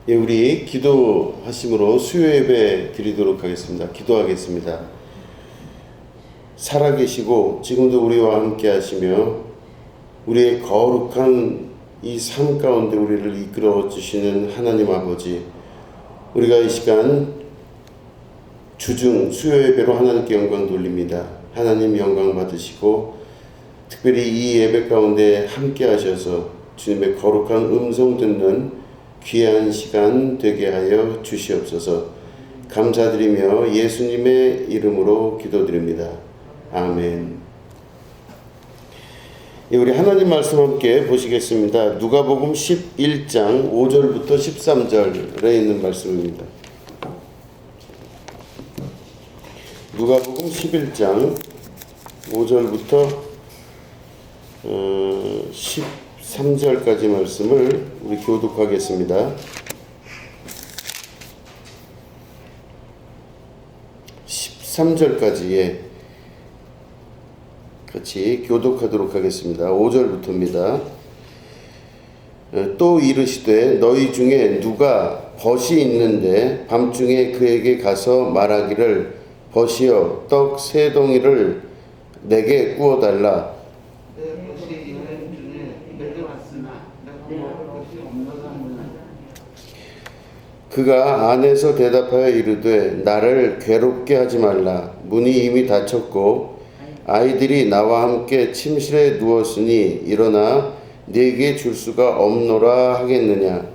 예, 우리 기도하심으로 수요 예배 드리도록 하겠습니다. 기도하겠습니다. 살아계시고 지금도 우리와 함께 하시며 우리의 거룩한 이 삶 가운데 우리를 이끌어 주시는 하나님 아버지, 우리가 이 시간 주중 수요 예배로 하나님께 영광 돌립니다. 하나님 영광 받으시고 특별히 이 예배 가운데 함께 하셔서 주님의 거룩한 음성 듣는 귀한 시간 되게 하여 주시옵소서. 감사드리며 예수님의 이름으로 기도드립니다. 아멘. 우리 하나님 말씀 함께 보시겠습니다. 누가복음 11장 5절부터 13절에 있는 말씀입니다. 누가복음 11장 5절부터 13절까지 말씀을 우리 교독하겠습니다. 13절까지 같이 교독하도록 하겠습니다. 5절부터입니다. 또 이르시되 너희 중에 누가 벗이 있는데 밤중에 그에게 가서 말하기를 벗이여 떡 세 덩이를 내게 구워달라. 그가 안에서 대답하여 이르되 나를 괴롭게 하지 말라. 문이 이미 닫혔고 아이들이 나와 함께 침실에 누웠으니 일어나 네게 줄 수가 없노라 하겠느냐.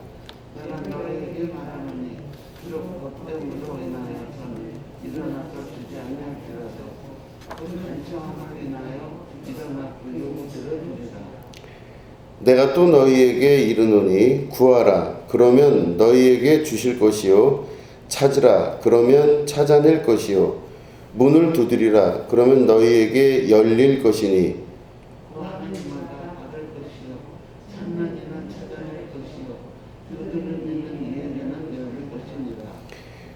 내가 또 너희에게 이르노니 구하라 그러면 너희에게 주실 것이요 찾으라 그러면 찾아낼 것이요 문을 두드리라 그러면 너희에게 열릴 것이니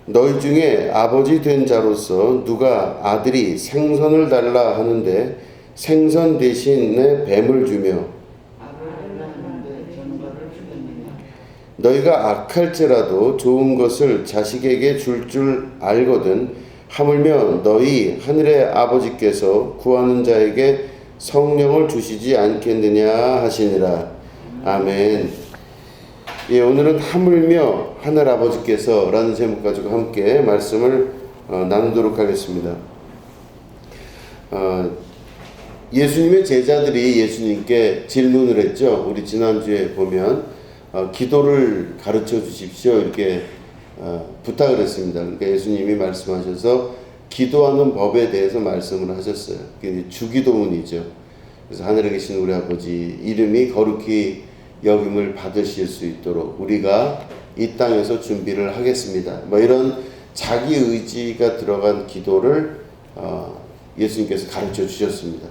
너희 중에 아버지 된 자로서 누가 아들이 생선을 달라 하는데 생선 대신에 뱀을 주며 너희가 악할지라도 좋은 것을 자식에게 줄 알거든 하물며 너희 하늘의 아버지께서 구하는 자에게 성령을 주시지 않겠느냐 하시니라. 아멘. 예, 오늘은 하물며 하늘 아버지께서 라는 제목 가지고 함께 말씀을 나누도록 하겠습니다. 예수님의 제자들이 예수님께 질문을 했죠. 우리 지난주에 보면 기도를 가르쳐 주십시오 이렇게 부탁을 했습니다. 그러니까 예수님이 말씀하셔서 기도하는 법에 대해서 말씀을 하셨어요. 그게 주기도문이죠. 그래서 하늘에 계신 우리 아버지 이름이 거룩히 여김을 받으실 수 있도록 우리가 이 땅에서 준비를 하겠습니다. 뭐 이런 자기 의지가 들어간 기도를 예수님께서 가르쳐 주셨습니다.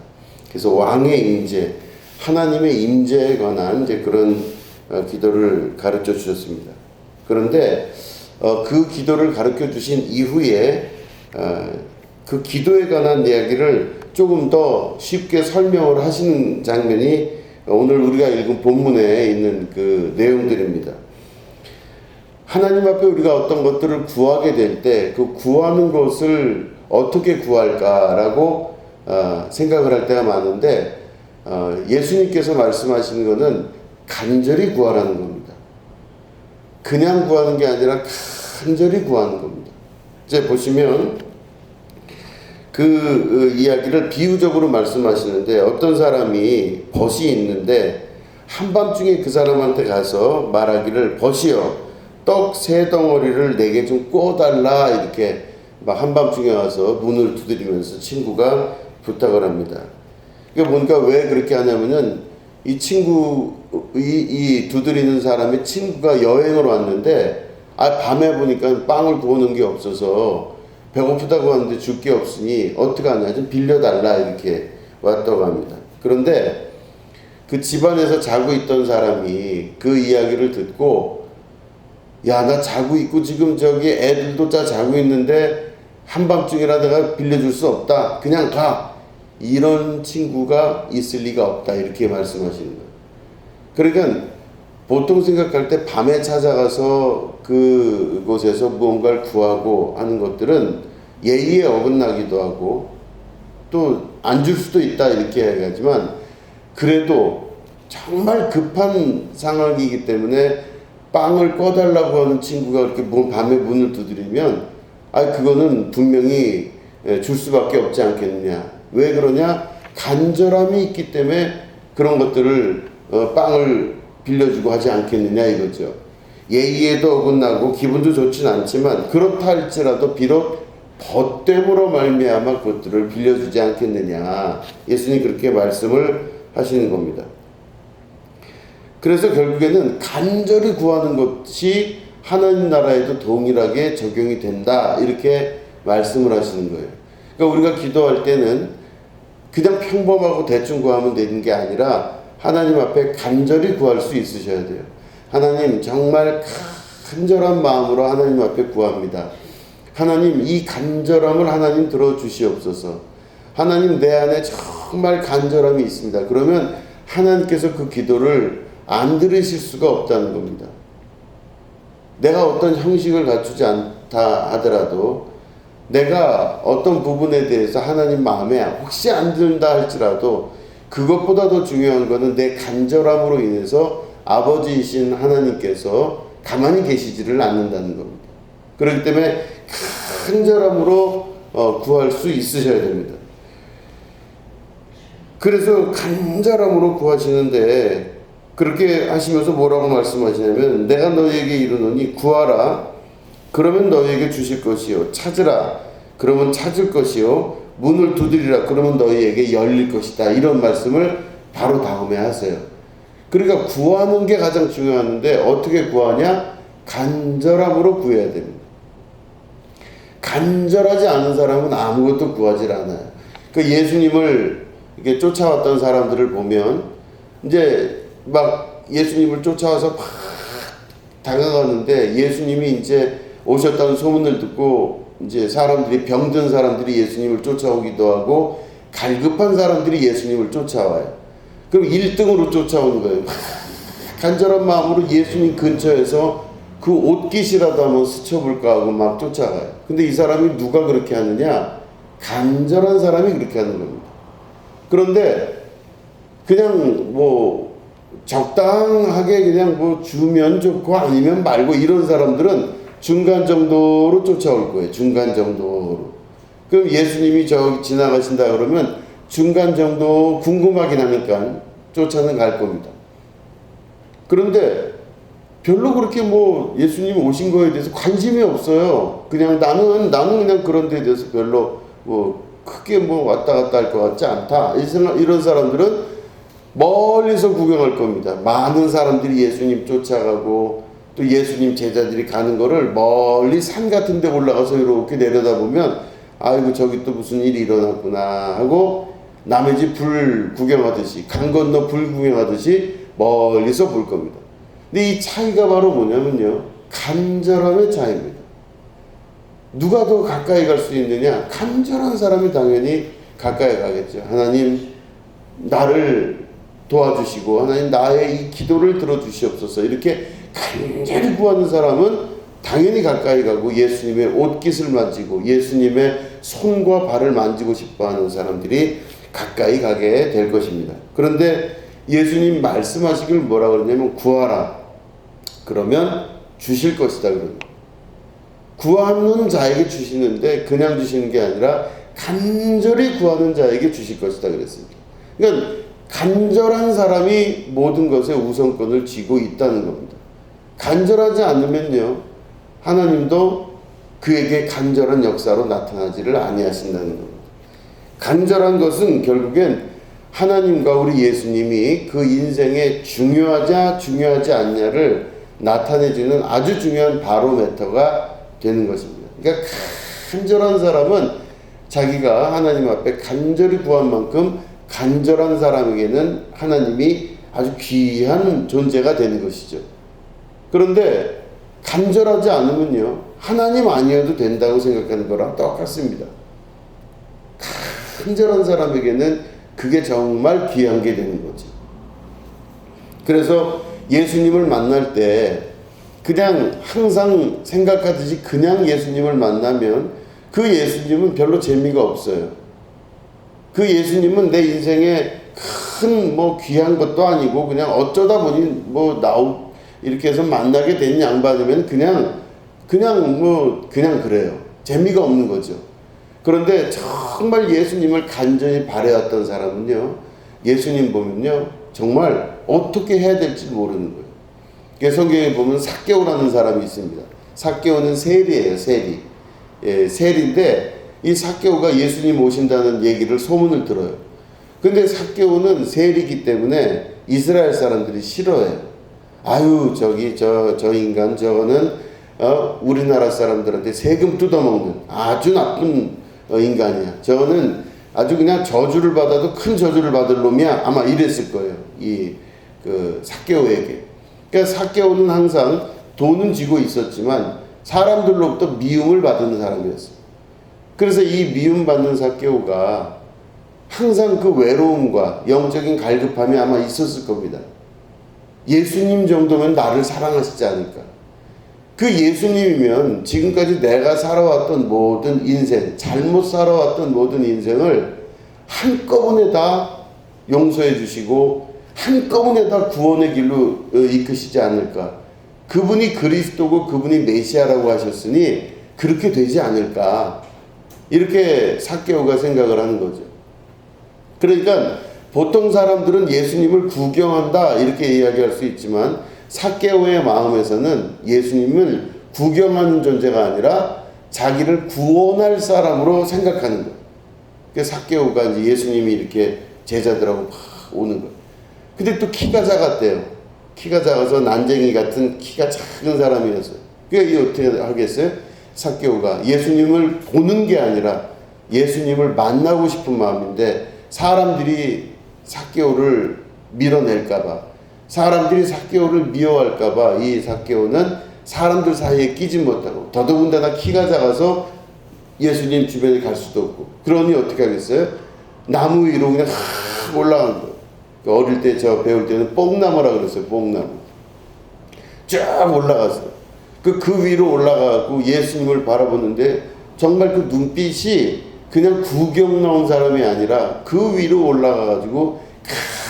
그래서 왕의 임재, 하나님의 임재에 관한 이제 그런 기도를 가르쳐 주셨습니다. 그런데 그 기도를 가르쳐 주신 이후에 그 기도에 관한 이야기를 조금 더 쉽게 설명을 하시는 장면이 오늘 우리가 읽은 본문에 있는 그 내용들입니다. 하나님 앞에 우리가 어떤 것들을 구하게 될 때 그 구하는 것을 어떻게 구할까라고 생각을 할 때가 많은데 예수님께서 말씀하시는 것은 간절히 구하라는 겁니다. 그냥 구하는 게 아니라 간절히 구하는 겁니다. 이제 보시면 그 이야기를 비유적으로 말씀하시는데 어떤 사람이 벗이 있는데 한밤중에 그 사람한테 가서 말하기를 벗이여 떡 세 덩어리를 내게 좀 구워달라 이렇게 막 한밤중에 와서 문을 두드리면서 친구가 부탁을 합니다. 그러니까 보니까 왜 그렇게 하냐면은 이 친구, 이 두드리는 사람의 친구가 여행을 왔는데, 밤에 보니까 빵을 구워놓은 게 없어서 배고프다고 하는데 줄 게 없으니 어떡하냐, 좀 빌려달라, 이렇게 왔다고 합니다. 그런데 그 집안에서 자고 있던 사람이 그 이야기를 듣고, 야, 나 자고 있고 지금 저기 애들도 다 자고 있는데 한밤중이라 내가 빌려줄 수 없다. 그냥 가. 이런 친구가 있을 리가 없다 이렇게 말씀하시는 거예요. 그러니까 보통 생각할 때 밤에 찾아가서 그곳에서 무언가를 구하고 하는 것들은 예의에 어긋나기도 하고 또 안 줄 수도 있다 이렇게 얘기하지만, 그래도 정말 급한 상황이기 때문에 빵을 꺼달라고 하는 친구가 그렇게 밤에 문을 두드리면 그거는 분명히 줄 수밖에 없지 않겠느냐. 왜 그러냐? 간절함이 있기 때문에 그런 것들을 빵을 빌려주고 하지 않겠느냐 이거죠. 예의에도 어긋나고 기분도 좋진 않지만 그렇다 할지라도 비록 벗됨으로 말미암아 그것들을 빌려주지 않겠느냐. 예수님이 그렇게 말씀을 하시는 겁니다. 그래서 결국에는 간절히 구하는 것이 하나님 나라에도 동일하게 적용이 된다 이렇게 말씀을 하시는 거예요. 그러니까 우리가 기도할 때는 그냥 평범하고 대충 구하면 되는 게 아니라 하나님 앞에 간절히 구할 수 있으셔야 돼요. 하나님, 정말 간절한 마음으로 하나님 앞에 구합니다. 하나님, 이 간절함을 하나님 들어주시옵소서. 하나님, 내 안에 정말 간절함이 있습니다. 그러면 하나님께서 그 기도를 안 들으실 수가 없다는 겁니다. 내가 어떤 형식을 갖추지 않다 하더라도, 내가 어떤 부분에 대해서 하나님 마음에 혹시 안 든다 할지라도 그것보다 더 중요한 것은 내 간절함으로 인해서 아버지이신 하나님께서 가만히 계시지를 않는다는 겁니다. 그렇기 때문에 간절함으로 구할 수 있으셔야 됩니다. 그래서 간절함으로 구하시는데, 그렇게 하시면서 뭐라고 말씀하시냐면, 내가 너희에게 이르노니 구하라 그러면 너희에게 주실 것이요, 찾으라 그러면 찾을 것이요, 문을 두드리라 그러면 너희에게 열릴 것이다. 이런 말씀을 바로 다음에 하세요. 그러니까 구하는 게 가장 중요한데 어떻게 구하냐? 간절함으로 구해야 됩니다. 간절하지 않은 사람은 아무것도 구하지 않아요. 그 예수님을 이렇게 쫓아왔던 사람들을 보면 이제 막 예수님을 쫓아와서 막 다가가는데, 예수님이 이제 오셨다는 소문을 듣고 이제 사람들이, 병든 사람들이 예수님을 쫓아오기도 하고 갈급한 사람들이 예수님을 쫓아와요. 그럼 1등으로 쫓아오는 거예요. 간절한 마음으로 예수님 근처에서 그 옷깃이라도 한번 스쳐볼까 하고 막 쫓아가요. 근데 이 사람이 누가 그렇게 하느냐? 간절한 사람이 그렇게 하는 겁니다. 그런데 그냥 뭐 적당하게 그냥 뭐 주면 좋고 아니면 말고 이런 사람들은 중간 정도로 쫓아올 거예요. 중간 정도로. 그럼 예수님이 저기 지나가신다 그러면 중간 정도 궁금하긴 하니까 쫓아는 갈 겁니다. 그런데 별로 그렇게 뭐 예수님이 오신 거에 대해서 관심이 없어요. 그냥 나는 그냥 그런 데에 대해서 별로 뭐 크게 뭐 왔다 갔다 할 것 같지 않다. 이런 사람들은 멀리서 구경할 겁니다. 많은 사람들이 예수님 쫓아가고 또 예수님 제자들이 가는 거를 멀리 산 같은 데 올라가서 이렇게 내려다보면, 아이고 저기 또 무슨 일이 일어났구나 하고 남의 집 불 구경하듯이, 강 건너 불 구경하듯이 멀리서 볼 겁니다. 근데 이 차이가 바로 뭐냐면요, 간절함의 차이입니다. 누가 더 가까이 갈 수 있느냐? 간절한 사람이 당연히 가까이 가겠죠. 하나님 나를 도와주시고 하나님 나의 이 기도를 들어주시옵소서, 이렇게 간절히 구하는 사람은 당연히 가까이 가고 예수님의 옷깃을 만지고 예수님의 손과 발을 만지고 싶어하는 사람들이 가까이 가게 될 것입니다. 그런데 예수님 말씀하시길 뭐라 그러냐면 구하라 그러면 주실 것이다 그럽니다. 구하는 자에게 주시는데 그냥 주시는 게 아니라 간절히 구하는 자에게 주실 것이다 그랬습니다. 그러니까 간절한 사람이 모든 것에 우선권을 쥐고 있다는 겁니다. 간절하지 않으면요, 하나님도 그에게 간절한 역사로 나타나지를 아니하신다는 겁니다. 간절한 것은 결국엔 하나님과 우리 예수님이 그 인생에 중요하지 않냐를 나타내주는 아주 중요한 바로미터가 되는 것입니다. 그러니까 간절한 사람은 자기가 하나님 앞에 간절히 구한 만큼 간절한 사람에게는 하나님이 아주 귀한 존재가 되는 것이죠. 그런데 간절하지 않으면요, 하나님 아니어도 된다고 생각하는 거랑 똑같습니다. 간절한 사람에게는 그게 정말 귀한 게 되는 거죠. 그래서 예수님을 만날 때 그냥 항상 생각하듯이 그냥 예수님을 만나면 그 예수님은 별로 재미가 없어요. 그 예수님은 내 인생에 큰 뭐 귀한 것도 아니고 그냥 어쩌다 보니 뭐 이렇게 해서 만나게 된 양반이면 그냥 그래요. 재미가 없는 거죠. 그런데 정말 예수님을 간절히 바라왔던 사람은요, 예수님 보면요, 정말 어떻게 해야 될지 모르는 거예요. 성경에 보면 삭개오라는 사람이 있습니다. 삭개오는 세리예요, 세리. 예, 세리인데 이 삭개오가 예수님 오신다는 얘기를 소문을 들어요. 근데 삭개오는 세리이기 때문에 이스라엘 사람들이 싫어해요. 아유, 저 인간 저거는 우리나라 사람들한테 세금 뜯어먹는 아주 나쁜 인간이야. 저거는 아주 그냥 저주를 받아도 큰 저주를 받을 놈이야. 아마 이랬을 거예요. 삭개오에게. 그러니까 삭개오는 항상 돈은 쥐고 있었지만 사람들로부터 미움을 받는 사람이었어요. 그래서 이 미움받는 삭개오가 항상 그 외로움과 영적인 갈급함이 아마 있었을 겁니다. 예수님 정도면 나를 사랑하시지 않을까. 그 예수님이면 지금까지 내가 살아왔던 모든 인생, 잘못 살아왔던 모든 인생을 한꺼번에 다 용서해 주시고 한꺼번에 다 구원의 길로 이끄시지 않을까. 그분이 그리스도고 그분이 메시아라고 하셨으니 그렇게 되지 않을까. 이렇게 삭개오가 생각을 하는 거죠. 그러니까 보통 사람들은 예수님을 구경한다 이렇게 이야기할 수 있지만 삭개오의 마음에서는 예수님을 구경하는 존재가 아니라 자기를 구원할 사람으로 생각하는 거예요. 그래서 삭개오가 이제 예수님이 이렇게 제자들하고 막 오는 거예요. 근데 또 키가 작았대요. 키가 작아서 난쟁이 같은 키가 작은 사람이었어요. 그게 어떻게 하겠어요? 삭개오가 예수님을 보는 게 아니라 예수님을 만나고 싶은 마음인데 사람들이 삭개오를 밀어낼까봐, 사람들이 삭개오를 미워할까봐 이 삭개오는 사람들 사이에 끼지 못하고 더더군다나 키가 작아서 예수님 주변에 갈 수도 없고 그러니 어떻게 하겠어요? 나무 위로 그냥 올라간 거예요. 어릴 때 저 배울 때는 뽕나무라 그랬어요. 뽕나무 쫙 올라갔어요. 그 위로 올라가고 예수님을 바라보는데 정말 그 눈빛이 그냥 구경 나온 사람이 아니라 그 위로 올라가가지고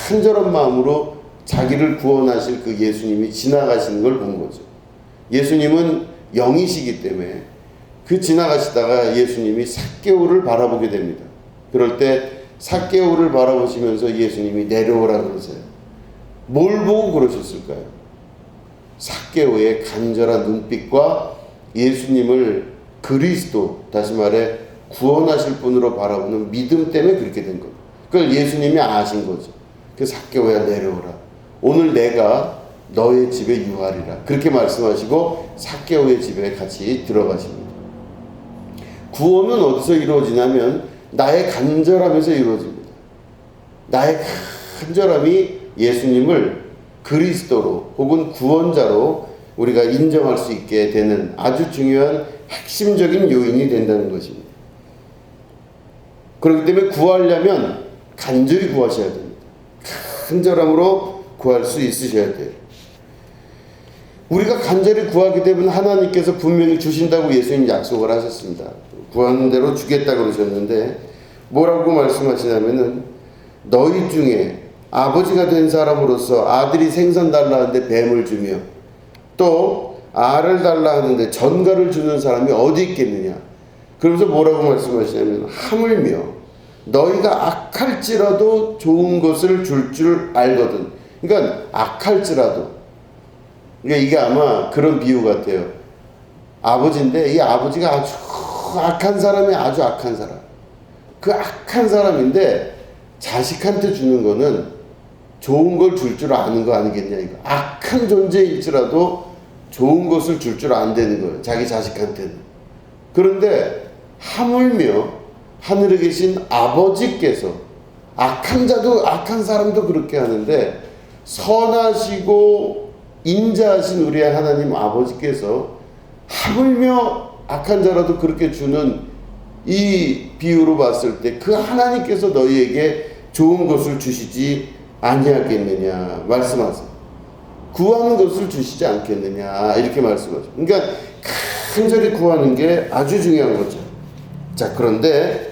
간절한 마음으로 자기를 구원하실 그 예수님이 지나가시는 걸 본 거죠. 예수님은 영이시기 때문에 그 지나가시다가 예수님이 삭개오를 바라보게 됩니다. 그럴 때 삭개오를 바라보시면서 예수님이 내려오라 그러세요. 뭘 보고 그러셨을까요? 삭개오의 간절한 눈빛과 예수님을 그리스도, 다시 말해 구원하실 분으로 바라보는 믿음 때문에 그렇게 된 거예요. 그걸 예수님이 아신 거죠. 그 삭개오야 내려오라. 오늘 내가 너의 집에 유하리라. 그렇게 말씀하시고 삭개오의 집에 같이 들어가십니다. 구원은 어디서 이루어지냐면 나의 간절함에서 이루어집니다. 나의 간절함이 예수님을 그리스도로 혹은 구원자로 우리가 인정할 수 있게 되는 아주 중요한 핵심적인 요인이 된다는 것입니다. 그렇기 때문에 구하려면 간절히 구하셔야 됩니다. 간절함으로 구할 수 있으셔야 돼요. 우리가 간절히 구하게 되면 하나님께서 분명히 주신다고 예수님 약속을 하셨습니다. 구하는 대로 주겠다 그러셨는데 뭐라고 말씀하시냐면은 너희 중에 아버지가 된 사람으로서 아들이 생선 달라 하는데 뱀을 주며 또 알을 달라 하는데 전갈을 주는 사람이 어디 있겠느냐. 그러면서 뭐라고 말씀하시냐면 하물며 너희가 악할지라도 좋은 것을 줄 알거든. 그러니까 악할지라도, 그러니까 이게 아마 그런 비유 같아요. 아버지인데 이 아버지가 아주 악한 사람이 아주 악한 사람. 그 악한 사람인데 자식한테 주는 거는 좋은 걸 줄 아는 거 아니겠냐 이거. 악한 존재일지라도 좋은 것을 줄 안 되는 거예요. 자기 자식한테는. 그런데 하물며 하늘에 계신 아버지께서 악한 자도 악한 사람도 그렇게 하는데 선하시고 인자하신 우리의 하나님 아버지께서 하물며 악한 자라도 그렇게 주는 이 비유로 봤을 때 그 하나님께서 너희에게 좋은 것을 주시지 아니하겠느냐 말씀하세요. 구하는 것을 주시지 않겠느냐 이렇게 말씀하죠. 그러니까 간절히 구하는 게 아주 중요한 거죠. 자, 그런데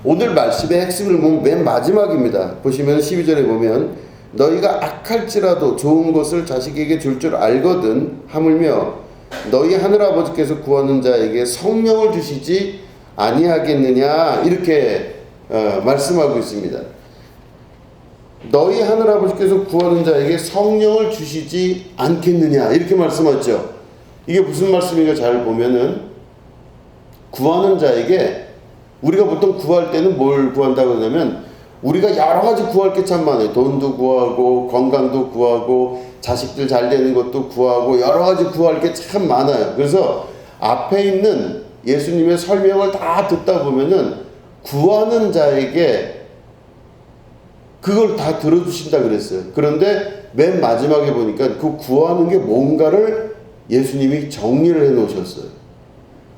오늘 말씀의 핵심을 보면 맨 마지막입니다. 보시면 12절에 보면 너희가 악할지라도 좋은 것을 자식에게 줄 줄 알거든 하물며 너희 하늘아버지께서 구하는 자에게 성령을 주시지 아니하겠느냐 이렇게 말씀하고 있습니다. 너희 하늘아버지께서 구하는 자에게 성령을 주시지 않겠느냐 이렇게 말씀하죠. 이게 무슨 말씀인가 잘 보면은 구하는 자에게 우리가 보통 구할 때는 뭘 구한다고 하냐면 우리가 여러 가지 구할 게 참 많아요. 돈도 구하고 건강도 구하고 자식들 잘 되는 것도 구하고 여러 가지 구할 게 참 많아요. 그래서 앞에 있는 예수님의 설명을 다 듣다 보면은 구하는 자에게 그걸 다 들어주신다 그랬어요. 그런데 맨 마지막에 보니까 그 구하는 게 뭔가를 예수님이 정리를 해 놓으셨어요.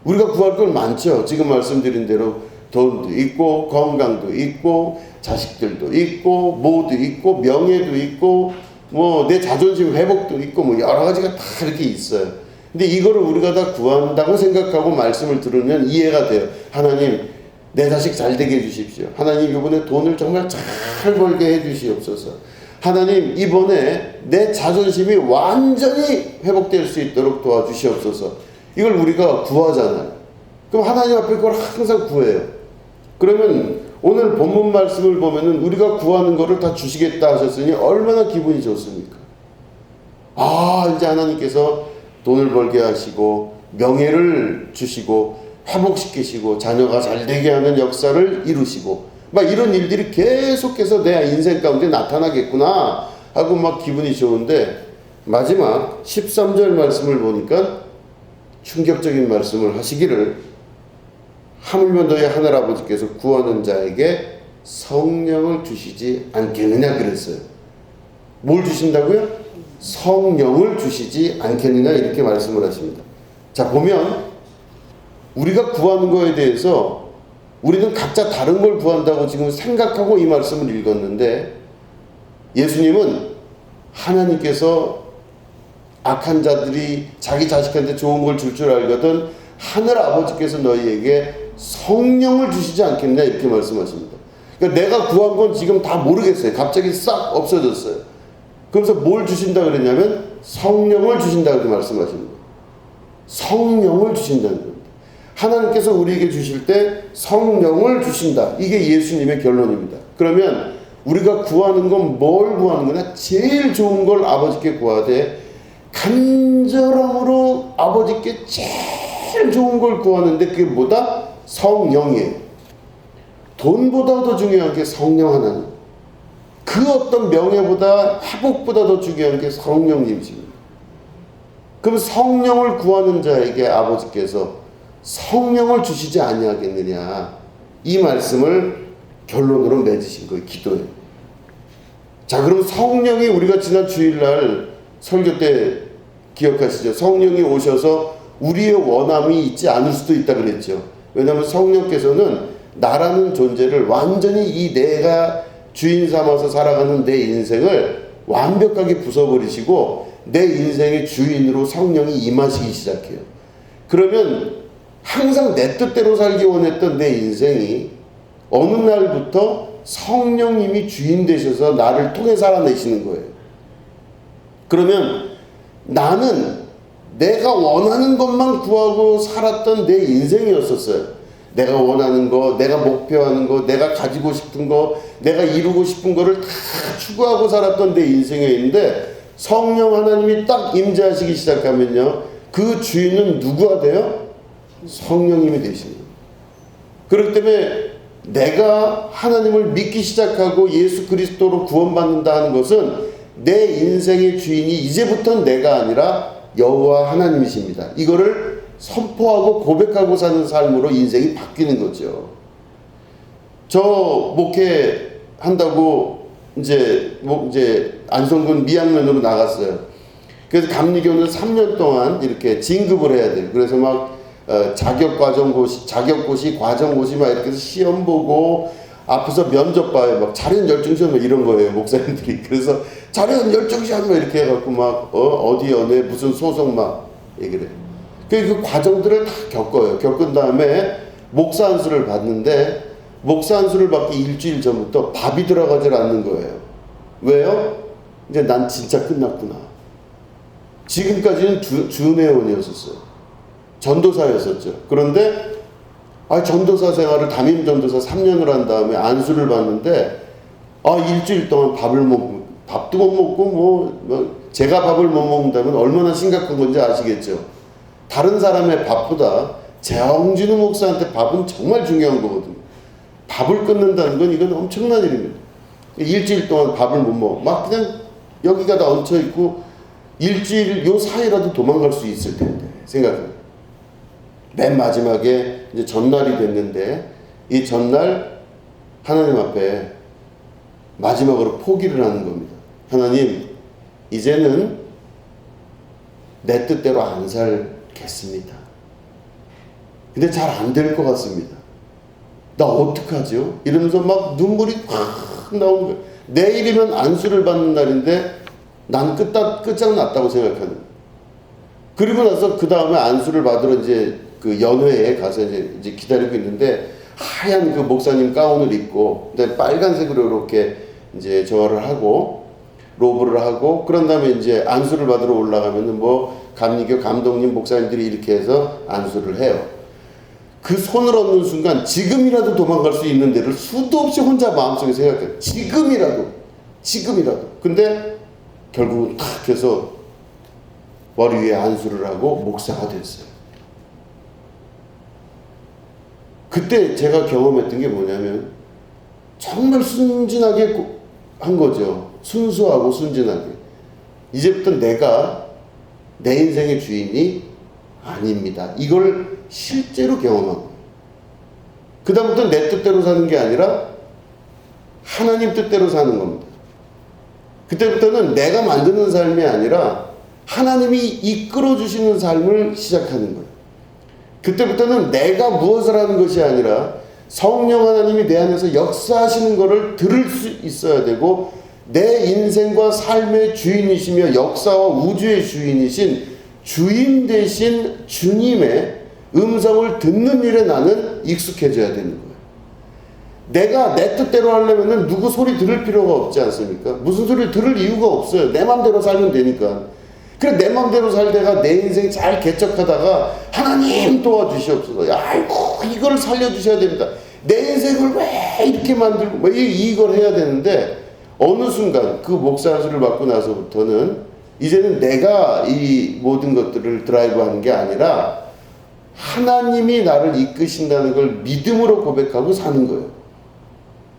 우리가 구할 건 많죠. 지금 말씀드린 대로 돈도 있고 건강도 있고 자식들도 있고 뭐도 있고 명예도 있고 뭐 내 자존심 회복도 있고 뭐 여러 가지가 다 이렇게 있어요. 근데 이거를 우리가 다 구한다고 생각하고 말씀을 들으면 이해가 돼요. 하나님 내 자식 잘 되게 해주십시오. 하나님 이번에 돈을 정말 잘 벌게 해주시옵소서. 하나님 이번에 내 자존심이 완전히 회복될 수 있도록 도와주시옵소서. 이걸 우리가 구하잖아요. 그럼 하나님 앞에 그걸 항상 구해요. 그러면 오늘 본문 말씀을 보면은 우리가 구하는 거를 다 주시겠다 하셨으니 얼마나 기분이 좋습니까? 아, 이제 하나님께서 돈을 벌게 하시고 명예를 주시고 회복시키시고 자녀가 잘 되게 하는 역사를 이루시고 막 이런 일들이 계속해서 내 인생 가운데 나타나겠구나 하고 막 기분이 좋은데 마지막 13절 말씀을 보니까 충격적인 말씀을 하시기를 하물며 너희 하늘아버지께서 구하는 자에게 성령을 주시지 않겠느냐 그랬어요. 뭘 주신다고요? 성령을 주시지 않겠느냐 이렇게 말씀을 하십니다. 자, 보면 우리가 구하는 거에 대해서 우리는 각자 다른 걸 구한다고 지금 생각하고 이 말씀을 읽었는데 예수님은 하나님께서 악한 자들이 자기 자식한테 좋은 걸 줄 줄 알거든 하늘 아버지께서 너희에게 성령을 주시지 않겠냐 이렇게 말씀하십니다. 그러니까 내가 구한 건 지금 다 모르겠어요. 갑자기 싹 없어졌어요. 그래서 뭘 주신다 그랬냐면 성령을 주신다 그렇게 말씀하십니다. 성령을 주신다는 겁니다. 하나님께서 우리에게 주실 때 성령을 주신다. 이게 예수님의 결론입니다. 그러면 우리가 구하는 건 뭘 구하는 거냐? 제일 좋은 걸 아버지께 구하되 간절함으로 아버지께 제일 좋은 걸 구하는데 그게 뭐다? 성령이에요. 돈보다 더 중요한 게 성령 하나님. 그 어떤 명예보다 회복보다 더 중요한 게 성령님이십니다. 그럼 성령을 구하는 자에게 아버지께서 성령을 주시지 아니하겠느냐 이 말씀을 결론으로 맺으신 거예요. 기도에. 자, 그럼 성령이 우리가 지난 주일날 설교 때 기억하시죠? 성령이 오셔서 우리의 원함이 있지 않을 수도 있다 그랬죠. 왜냐하면 성령께서는 나라는 존재를 완전히 이 내가 주인 삼아서 살아가는 내 인생을 완벽하게 부숴버리시고 내 인생의 주인으로 성령이 임하시기 시작해요. 그러면 항상 내 뜻대로 살기 원했던 내 인생이 어느 날부터 성령님이 주인 되셔서 나를 통해 살아내시는 거예요. 그러면 나는 내가 원하는 것만 구하고 살았던 내 인생이었었어요. 내가 원하는 거, 내가 목표하는 거, 내가 가지고 싶은 거, 내가 이루고 싶은 거를 다 추구하고 살았던 내 인생이었는데 성령 하나님이 딱 임재하시기 시작하면요, 그 주인은 누구가 돼요? 성령님이 되십니다. 그렇기 때문에 내가 하나님을 믿기 시작하고 예수 그리스도로 구원받는다 하는 것은 내 인생의 주인이 이제부터는 내가 아니라 여호와 하나님이십니다. 이거를 선포하고 고백하고 사는 삶으로 인생이 바뀌는 거죠. 저 목회한다고 이제 안성군 미양면으로 나갔어요. 그래서 감리교는 3년 동안 이렇게 진급을 해야 돼요. 그래서 막 자격고시, 과정고시 막 이렇게 해서 시험 보고 앞에서 면접 봐요. 막 자연 열중시험 이런 거예요, 목사님들이. 그래서 자연 열중시험 이렇게 해갖고 막 어디 연애 무슨 소송 막 얘기를 해요. 그 과정들을 다 겪어요. 겪은 다음에 목사 안수를 받는데 목사 안수를 받기 일주일 전부터 밥이 들어가질 않는 거예요. 왜요? 이제 난 진짜 끝났구나. 지금까지는 준회원이었었어요. 전도사였었죠. 그런데 전도사 생활을 담임 전도사 3년을 한 다음에 안수를 받는데 일주일 동안 밥도 못 먹고 제가 밥을 못 먹는다면 얼마나 심각한 건지 아시겠죠. 다른 사람의 밥보다 정진우 목사한테 밥은 정말 중요한 거거든요. 밥을 끊는다는 건 이건 엄청난 일입니다. 일주일 동안 밥을 못 먹어. 막 그냥 여기가 다 얹혀 있고 일주일 요 사이라도 도망갈 수 있을 텐데 생각해요. 맨 마지막에 이제 전날이 됐는데 이 전날 하나님 앞에 마지막으로 포기를 하는 겁니다. 하나님, 이제는 내 뜻대로 안 살겠습니다. 근데 잘 안 될 것 같습니다. 나 어떡하죠? 이러면서 막 눈물이 확 나오는 거예요. 내일이면 안수를 받는 날인데 난 끝장났다고 생각하는 거예요. 그리고 나서 그 다음에 안수를 받으러 이제 그 연회에 가서 이제 기다리고 있는데 하얀 그 목사님 가운을 입고 그다음에 빨간색으로 이렇게 이제 저를 하고 로브를 하고 그런 다음에 이제 안수를 받으러 올라가면은 감리교 감독님 목사님들이 이렇게 해서 안수를 해요. 그 손을 얻는 순간 지금이라도 도망갈 수 있는 데를 수도 없이 혼자 마음속에 생각해요. 지금이라도. 근데 결국은 탁 해서 머리 위에 안수를 하고 목사가 됐어요. 그때 제가 경험했던 게 뭐냐면 정말 순진하게 한 거죠. 순수하고 순진하게. 이제부터 내가 내 인생의 주인이 아닙니다. 이걸 실제로 경험한 거예요. 그 다음부터 내 뜻대로 사는 게 아니라 하나님 뜻대로 사는 겁니다. 그때부터는 내가 만드는 삶이 아니라 하나님이 이끌어 주시는 삶을 시작하는 거예요. 그때부터는 내가 무엇을 하는 것이 아니라 성령 하나님이 내 안에서 역사하시는 것을 들을 수 있어야 되고 내 인생과 삶의 주인이시며 역사와 우주의 주인이신 주인 되신 주님의 음성을 듣는 일에 나는 익숙해져야 되는 거예요. 내가 내 뜻대로 하려면 누구 소리 들을 필요가 없지 않습니까? 무슨 소리를 들을 이유가 없어요. 내 맘대로 살면 되니까. 그래 내 맘대로 살다가 내 인생 잘 개척하다가 하나님 도와주시옵소서. 아이고 이걸 살려주셔야 됩니다. 내 인생을 왜 이렇게 만들고 이걸 해야 되는데 어느 순간 그 목사수를 받고 나서부터는 이제는 내가 이 모든 것들을 드라이브하는 게 아니라 하나님이 나를 이끄신다는 걸 믿음으로 고백하고 사는 거예요.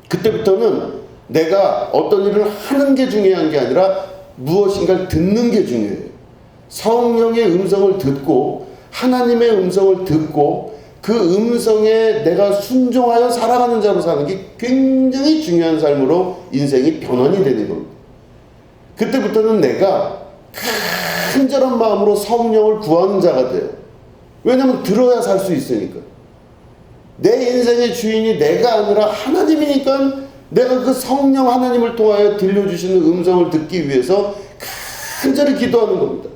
그때부터는 내가 어떤 일을 하는 게 중요한 게 아니라 무엇인가를 듣는 게 중요해요. 성령의 음성을 듣고 하나님의 음성을 듣고 그 음성에 내가 순종하여 살아가는 자로 사는 게 굉장히 중요한 삶으로 인생이 변환이 되는 겁니다. 그때부터는 내가 간절한 마음으로 성령을 구하는 자가 돼요. 왜냐하면 들어야 살 수 있으니까. 내 인생의 주인이 내가 아니라 하나님이니까 내가 그 성령 하나님을 통하여 들려주시는 음성을 듣기 위해서 간절히 기도하는 겁니다.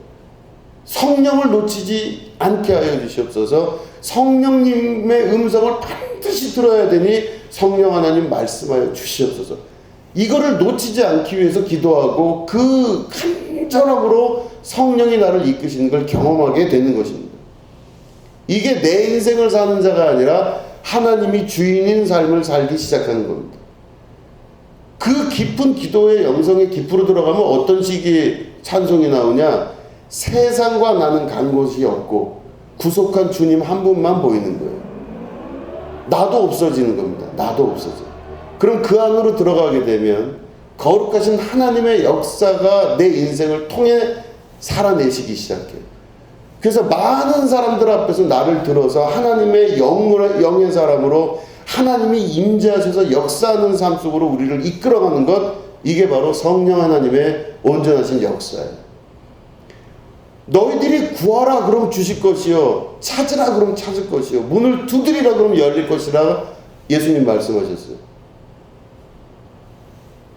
성령을 놓치지 않게 하여 주시옵소서. 성령님의 음성을 반드시 들어야 되니 성령 하나님 말씀하여 주시옵소서. 이거를 놓치지 않기 위해서 기도하고 그 간절함으로 성령이 나를 이끄시는 걸 경험하게 되는 것입니다. 이게 내 인생을 사는 자가 아니라 하나님이 주인인 삶을 살기 시작하는 겁니다. 그 깊은 기도의 영성의 깊으로 들어가면 어떤 식의 찬송이 나오냐? 세상과 나는 간 곳이 없고 구속한 주님 한 분만 보이는 거예요. 나도 없어지는 겁니다. 나도 없어져. 그럼 그 안으로 들어가게 되면 거룩하신 하나님의 역사가 내 인생을 통해 살아내시기 시작해요. 그래서 많은 사람들 앞에서 나를 들어서 하나님의 영의 사람으로 하나님이 임재하셔서 역사하는 삶 속으로 우리를 이끌어가는 것, 이게 바로 성령 하나님의 온전하신 역사예요. 너희들이 구하라 그럼 주실 것이요, 찾으라 그럼 찾을 것이요, 문을 두드리라 그럼 열릴 것이라 예수님 말씀하셨어요.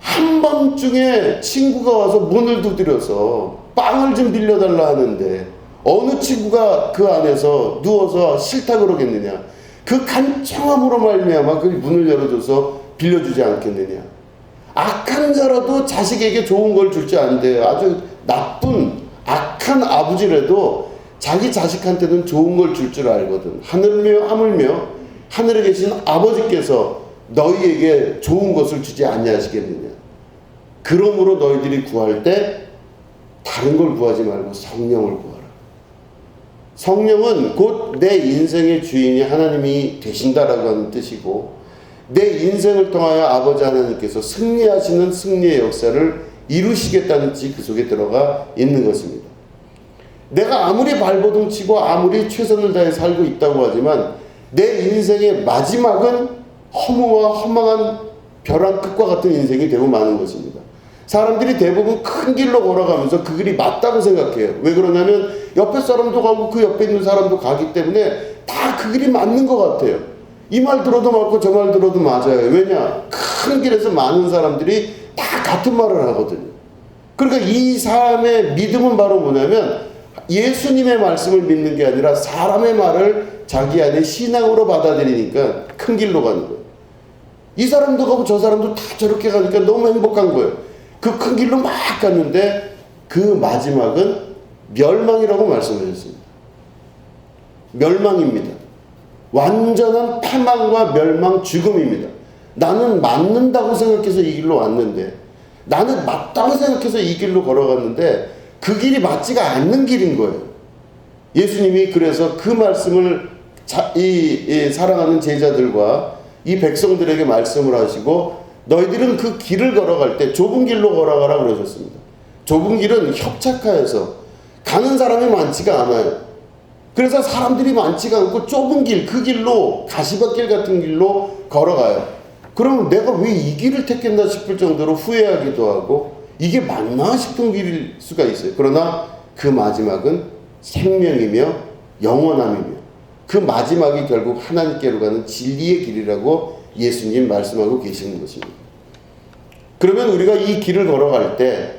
한밤중에 친구가 와서 문을 두드려서 빵을 좀 빌려달라 하는데 어느 친구가 그 안에서 누워서 싫다 그러겠느냐. 그 간청함으로 말미암아 그 문을 열어줘서 빌려주지 않겠느냐. 악한 자라도 자식에게 좋은 걸 줄 줄 안돼요. 아주 나쁜 악한 아버지라도 자기 자식한테는 좋은 걸 줄 줄 알거든. 하물며 하늘에 계신 아버지께서 너희에게 좋은 것을 주지 아니하시겠느냐. 그러므로 너희들이 구할 때 다른 걸 구하지 말고 성령을 구하라. 성령은 곧 내 인생의 주인이 하나님이 되신다라고 하는 뜻이고, 내 인생을 통하여 아버지 하나님께서 승리하시는 승리의 역사를 이루시겠다는 뜻이 그 속에 들어가 있는 것입니다. 내가 아무리 발버둥 치고 아무리 최선을 다해 살고 있다고 하지만 내 인생의 마지막은 허무와 허망한 벼랑 끝과 같은 인생이 되고 마는 것입니다. 사람들이 대부분 큰 길로 걸어가면서 그 길이 맞다고 생각해요. 왜 그러냐면 옆에 사람도 가고 그 옆에 있는 사람도 가기 때문에 다 그 길이 맞는 것 같아요. 이 말 들어도 맞고 저 말 들어도 맞아요. 왜냐? 큰 길에서 많은 사람들이 다 같은 말을 하거든요. 그러니까 이 사람의 믿음은 바로 뭐냐면 예수님의 말씀을 믿는 게 아니라 사람의 말을 자기 안에 신앙으로 받아들이니까 큰 길로 가는 거예요. 이 사람도 가고 저 사람도 다 저렇게 가니까 너무 행복한 거예요. 그 큰 길로 막 갔는데 그 마지막은 멸망이라고 말씀하셨습니다. 멸망입니다. 완전한 패망과 멸망, 죽음입니다. 나는 맞는다고 생각해서 이 길로 왔는데, 나는 맞다고 생각해서 이 길로 걸어갔는데 그 길이 맞지가 않는 길인 거예요. 예수님이 그래서 그 말씀을 사랑하는 제자들과 이 백성들에게 말씀을 하시고, 너희들은 그 길을 걸어갈 때 좁은 길로 걸어가라 그러셨습니다. 좁은 길은 협착하여서 가는 사람이 많지가 않아요. 그래서 사람들이 많지가 않고 좁은 길, 그 길로 가시밭길 같은 길로 걸어가요. 그러면 내가 왜 이 길을 택했나 싶을 정도로 후회하기도 하고 이게 맞나 싶은 길일 수가 있어요. 그러나 그 마지막은 생명이며 영원함이며 그 마지막이 결국 하나님께로 가는 진리의 길이라고 예수님 말씀하고 계시는 것입니다. 그러면 우리가 이 길을 걸어갈 때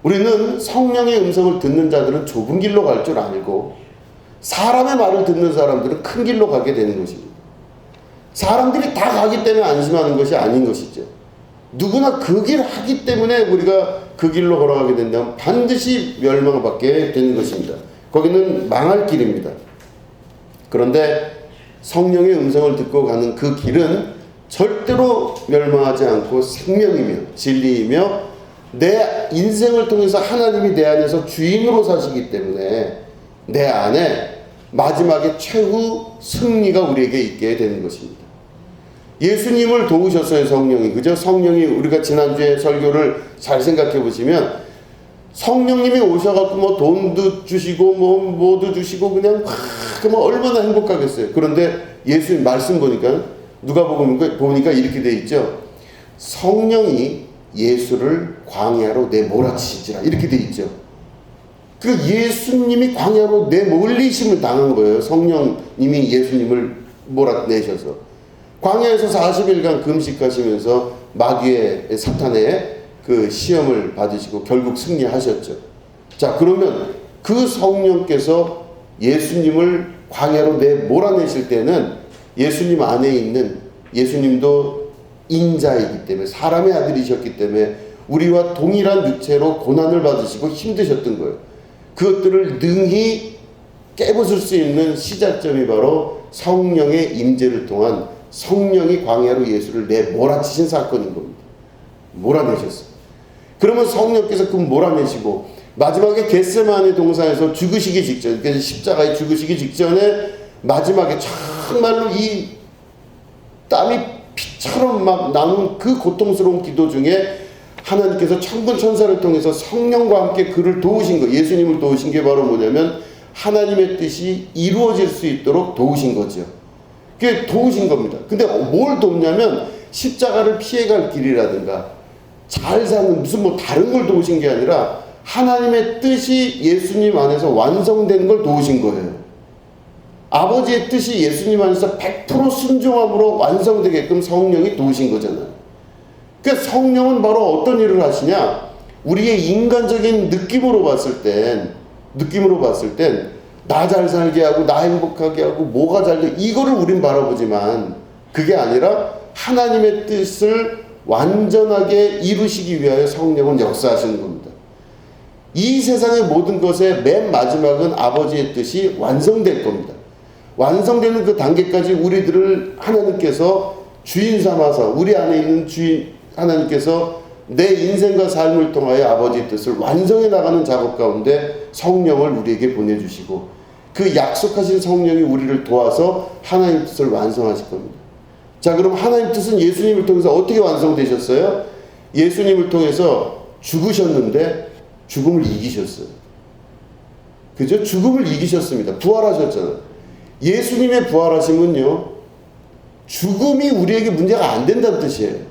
우리는 성령의 음성을 듣는 자들은 좁은 길로 갈 줄 알고 사람의 말을 듣는 사람들은 큰 길로 가게 되는 것입니다. 사람들이 다 가기 때문에 안심하는 것이 아닌 것이죠. 누구나 그 길 하기 때문에 우리가 그 길로 걸어가게 된다면 반드시 멸망받게 되는 것입니다. 거기는 망할 길입니다. 그런데 성령의 음성을 듣고 가는 그 길은 절대로 멸망하지 않고 생명이며 진리이며 내 인생을 통해서 하나님이 내 안에서 주인으로 사시기 때문에 내 안에 마지막에 최후 승리가 우리에게 있게 되는 것입니다. 예수님을 도우셨어요, 성령이. 그죠? 성령이, 우리가 지난주에 설교를 잘 생각해 보시면 성령님이 오셔갖고 뭐 돈도 주시고 뭐도 주시고 그냥 뭐 얼마나 행복하겠어요. 그런데 예수님 말씀 보니까 누가복음 보니까 이렇게 돼 있죠. 성령이 예수를 광야로 내몰아치시지라 이렇게 돼 있죠. 그 예수님이 광야로 내몰리심을 당한 거예요. 성령님이 예수님을 몰아내셔서 광야에서 40일간 금식하시면서 마귀의 사탄의 그 시험을 받으시고 결국 승리하셨죠. 자, 그러면 그 성령께서 예수님을 광야로 몰아내실 때는 예수님 안에 있는 예수님도 인자이기 때문에 사람의 아들이셨기 때문에 우리와 동일한 육체로 고난을 받으시고 힘드셨던 거예요. 그것들을 능히 깨부술 수 있는 시작점이 바로 성령의 임재를 통한 성령이 광야로 예수를 몰아치신 사건인 겁니다. 몰아내셨어요. 그러면 성령께서 그 몰아내시고 마지막에 겟세마네 동산에서 죽으시기 직전, 그래서 십자가에 죽으시기 직전에 마지막에 정말로 이 땀이 피처럼 막 나는 그 고통스러운 기도 중에 하나님께서 천군 천사를 통해서 성령과 함께 그를 도우신 거, 예수님을 도우신 게 바로 뭐냐면 하나님의 뜻이 이루어질 수 있도록 도우신 거죠. 그게 도우신 겁니다. 근데 뭘 돕냐면 십자가를 피해갈 길이라든가 잘 사는 무슨 뭐 다른 걸 도우신 게 아니라 하나님의 뜻이 예수님 안에서 완성된 걸 도우신 거예요. 아버지의 뜻이 예수님 안에서 100% 순종함으로 완성되게끔 성령이 도우신 거잖아요. 그러니까 성령은 바로 어떤 일을 하시냐? 우리의 인간적인 느낌으로 봤을 땐 나 잘 살게 하고 나 행복하게 하고 뭐가 잘 돼, 이거를 우린 바라보지만 그게 아니라 하나님의 뜻을 완전하게 이루시기 위하여 성령은 역사하시는 겁니다. 이 세상의 모든 것의 맨 마지막은 아버지의 뜻이 완성될 겁니다. 완성되는 그 단계까지 우리들을 하나님께서 주인 삼아서, 우리 안에 있는 주인 하나님께서 내 인생과 삶을 통하여 아버지의 뜻을 완성해 나가는 작업 가운데 성령을 우리에게 보내주시고, 그 약속하신 성령이 우리를 도와서 하나님 뜻을 완성하실 겁니다. 자, 그럼 하나님 뜻은 예수님을 통해서 어떻게 완성되셨어요? 예수님을 통해서 죽으셨는데 죽음을 이기셨어요. 그죠? 죽음을 이기셨습니다. 부활하셨잖아요. 예수님의 부활하심은요, 죽음이 우리에게 문제가 안 된다는 뜻이에요.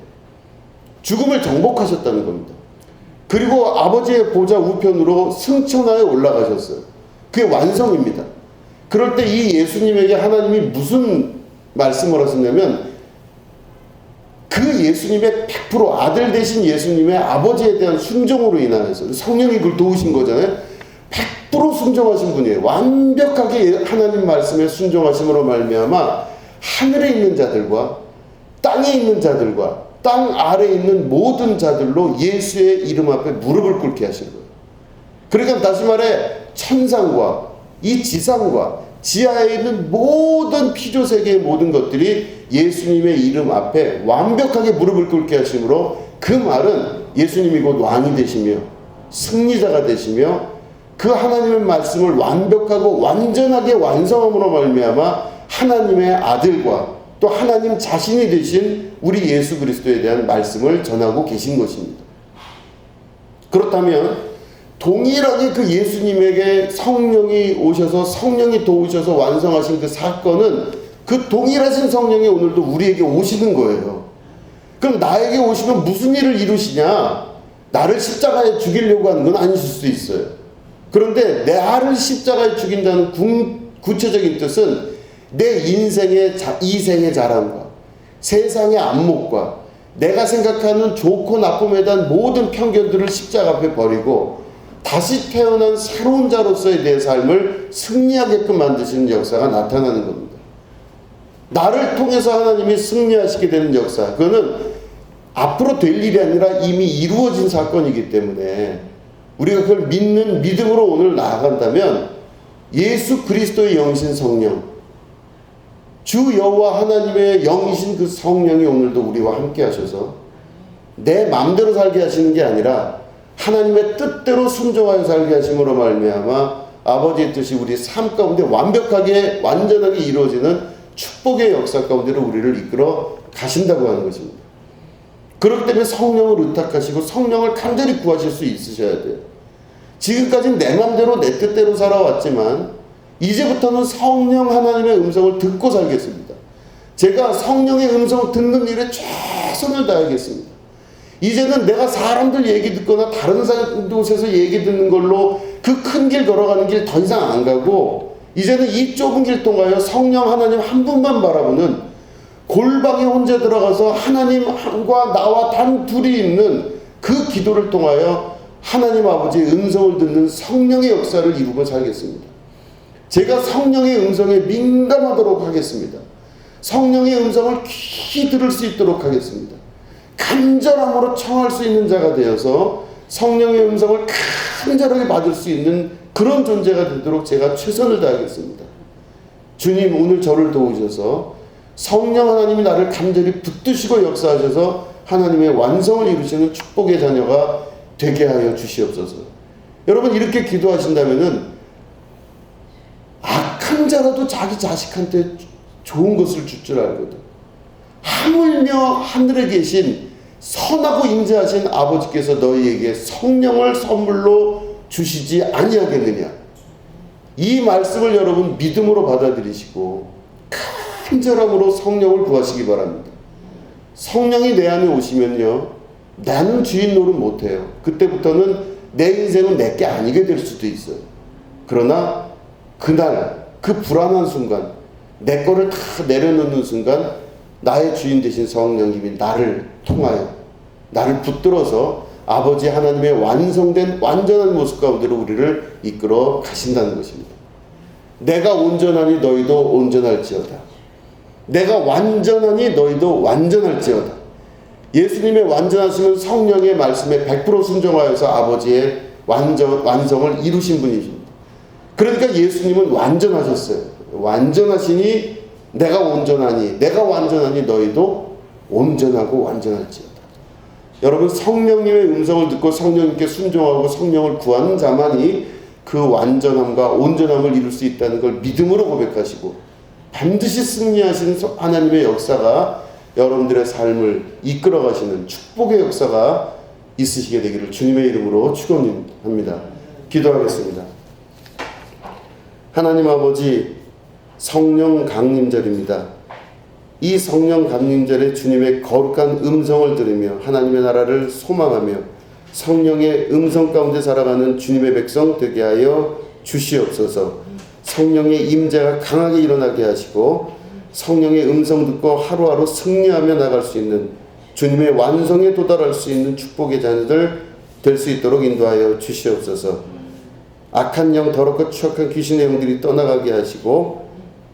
죽음을 정복하셨다는 겁니다. 그리고 아버지의 보좌 우편으로 승천하여 올라가셨어요. 그게 완성입니다. 그럴 때 이 예수님에게 하나님이 무슨 말씀을 하셨냐면, 그 예수님의 100% 아들 되신 예수님의 아버지에 대한 순종으로 인하여서 성령이 그걸 도우신 거잖아요. 100% 순종하신 분이에요. 완벽하게 하나님 말씀에 순종하심으로 말미암아 하늘에 있는 자들과 땅에 있는 자들과 땅 아래에 있는 모든 자들로 예수의 이름 앞에 무릎을 꿇게 하신 거예요. 그러니까 다시 말해 천상과 이 지상과 지하에 있는 모든 피조세계의 모든 것들이 예수님의 이름 앞에 완벽하게 무릎을 꿇게 하심으로, 그 말은 예수님이 곧 왕이 되시며 승리자가 되시며 그 하나님의 말씀을 완벽하고 완전하게 완성함으로 말미암아 하나님의 아들과 또 하나님 자신이 되신 우리 예수 그리스도에 대한 말씀을 전하고 계신 것입니다. 그렇다면 동일하게 그 예수님에게 성령이 오셔서 성령이 도우셔서 완성하신 그 사건은, 그 동일하신 성령이 오늘도 우리에게 오시는 거예요. 그럼 나에게 오시면 무슨 일을 이루시냐? 나를 십자가에 죽이려고 하는 건 아니실 수도 있어요. 그런데 나를 십자가에 죽인다는 구체적인 뜻은 내 인생의 이생의 자랑과 세상의 안목과 내가 생각하는 좋고 나쁨에 대한 모든 편견들을 십자가 앞에 버리고 다시 태어난 새로운 자로서의 내 삶을 승리하게끔 만드시는 역사가 나타나는 겁니다. 나를 통해서 하나님이 승리하시게 되는 역사, 그거는 앞으로 될 일이 아니라 이미 이루어진 사건이기 때문에 우리가 그걸 믿는 믿음으로 오늘 나아간다면, 예수 그리스도의 영이신 성령, 주 여호와 하나님의 영이신 그 성령이 오늘도 우리와 함께 하셔서 내 마음대로 살게 하시는 게 아니라 하나님의 뜻대로 순종하여 살게 하심으로 말미암아 아버지의 뜻이 우리 삶 가운데 완벽하게 완전하게 이루어지는 축복의 역사 가운데로 우리를 이끌어 가신다고 하는 것입니다. 그렇기 때문에 성령을 의탁하시고 성령을 간절히 구하실 수 있으셔야 돼요. 지금까지는 내 마음대로 내 뜻대로 살아왔지만 이제부터는 성령 하나님의 음성을 듣고 살겠습니다. 제가 성령의 음성을 듣는 일에 최선을 다하겠습니다. 이제는 내가 사람들 얘기 듣거나 다른 곳에서 얘기 듣는 걸로 그 큰 길 걸어가는 길 더 이상 안 가고, 이제는 이 좁은 길 통하여 성령 하나님 한 분만 바라보는, 골방에 혼자 들어가서 하나님과 나와 단 둘이 있는 그 기도를 통하여 하나님 아버지의 음성을 듣는 성령의 역사를 이루고 살겠습니다. 제가 성령의 음성에 민감하도록 하겠습니다. 성령의 음성을 귀히 들을 수 있도록 하겠습니다. 간절함으로 청할 수 있는 자가 되어서 성령의 음성을 간절하게 받을 수 있는 그런 존재가 되도록 제가 최선을 다하겠습니다. 주님, 오늘 저를 도우셔서 성령 하나님이 나를 간절히 붙드시고 역사하셔서 하나님의 완성을 이루시는 축복의 자녀가 되게 하여 주시옵소서. 여러분, 이렇게 기도하신다면은 악한 자라도 자기 자식한테 좋은 것을 줄 알거든. 하물며 하늘에 계신 선하고 인자하신 아버지께서 너희에게 성령을 선물로 주시지 아니하겠느냐. 이 말씀을 여러분 믿음으로 받아들이시고 간절함으로 성령을 구하시기 바랍니다. 성령이 내 안에 오시면요, 나는 주인 노릇 못해요. 그때부터는 내 인생은 내게 아니게 될 수도 있어요. 그러나 그날 그 불안한 순간, 내 거를 다 내려놓는 순간 나의 주인 되신 성령님이 나를 통하여 나를 붙들어서 아버지 하나님의 완성된 완전한 모습 가운데로 우리를 이끌어 가신다는 것입니다. 내가 온전하니 너희도 온전할지어다. 내가 완전하니 너희도 완전할지어다. 예수님의 완전하심은 성령의 말씀에 100% 순종하여서 아버지의 완성을 이루신 분이십니다. 그러니까 예수님은 완전하셨어요. 완전하시니 내가 완전하니 너희도 온전하고 완전할지어다. 여러분, 성령님의 음성을 듣고 성령님께 순종하고 성령을 구하는 자만이 그 완전함과 온전함을 이룰 수 있다는 걸 믿음으로 고백하시고 반드시 승리하시는 하나님의 역사가 여러분들의 삶을 이끌어가시는 축복의 역사가 있으시게 되기를 주님의 이름으로 축원합니다. 기도하겠습니다. 하나님 아버지, 성령 강림절입니다. 이 성령 강림절에 주님의 거룩한 음성을 들으며 하나님의 나라를 소망하며 성령의 음성 가운데 살아가는 주님의 백성 되게 하여 주시옵소서. 성령의 임재가 강하게 일어나게 하시고 성령의 음성 듣고 하루하루 승리하며 나갈 수 있는 주님의 완성에 도달할 수 있는 축복의 자녀들 될 수 있도록 인도하여 주시옵소서. 악한 영, 더럽고 추악한 귀신의 영들이 떠나가게 하시고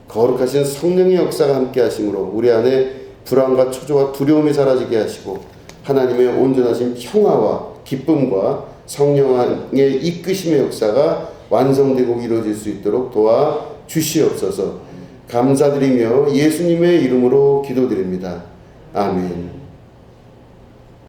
거룩하신 성령의 역사가 함께 하심으로 우리 안에 불안과 초조와 두려움이 사라지게 하시고 하나님의 온전하신 평화와 기쁨과 성령의 이끄심의 역사가 완성되고 이루어질 수 있도록 도와 주시옵소서. 감사드리며 예수님의 이름으로 기도드립니다. 아멘.